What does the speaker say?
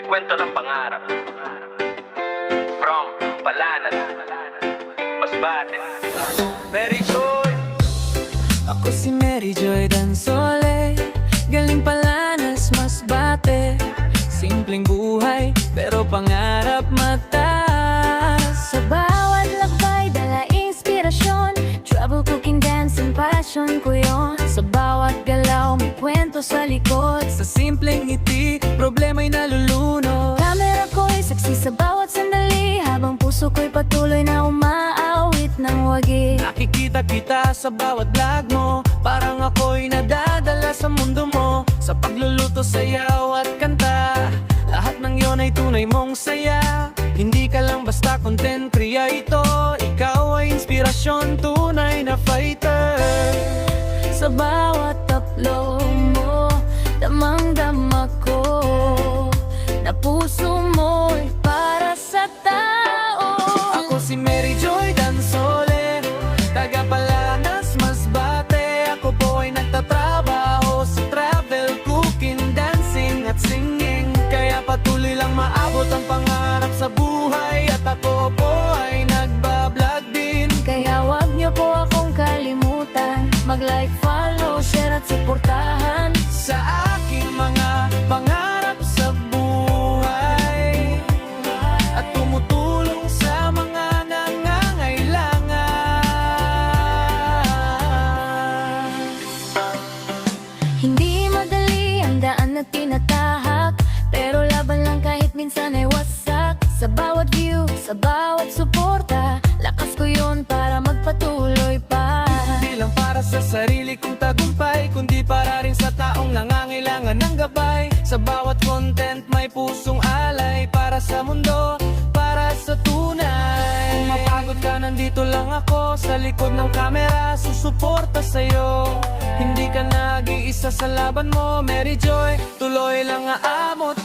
kwento ng pangarap. From Palanan, Masbate, Mary Joy. Ako si Mary Joy Dansole, galing Palanas, Masbate. Simpleng buhay, pero pangarap mataas. Sa bawat lakbay, dala inspirasyon. Travel, cooking, dancing, passion ko yun. Sa bawat galaw, may kwento sa likod. Sa simpleng ngiti, problema'y nalulunod. Camera ko'y saksi sa bawat sandali, habang puso ko'y patuloy na umaawit ng wagi. Nakikita kita sa bawat vlog mo, parang ako'y nadadala sa mundo mo. Sa pagluluto, sayaw at kanta, lahat ng yon ay tunay mong saya. Hindi ka lang basta content creator, ikaw ay inspirasyon, tunay na fighter. Sa bawat upload mo, damang-dama ko na puso mo'y para sa tao. Ako si Mary Joy Dansole, taga Palanas, Masbate. Ako po ay nagtatrabaho sa travel, cooking, dancing at singing. Kaya patuloy lang maabot ang pangarap sa buhay. At ako po ay nagbablog din. Kaya wag niyo po akong kalimutan, mag-like, follow, share at suportahan Sa aking mga pangarap sa buhay, at tumutulong sa mga nangangailangan. Hindi madali ang daan na tinatahak, pero laban lang kahit minsan ay wasak. Sa bawat view, sa bawat suporta, lakas ko yun para magpatuloy pa. Di lang para sa sarili kong tagumpay, kundi para rin sa taong nangangailangan ng gabay. Sa bawat content may pusong alay, para sa mundo, para sa tunay. Kung mapagod ka, nandito lang ako sa likod ng kamera, susuporta sa'yo. Hindi ka nag-iisa sa laban mo, Mary Joy, tuloy lang aamot.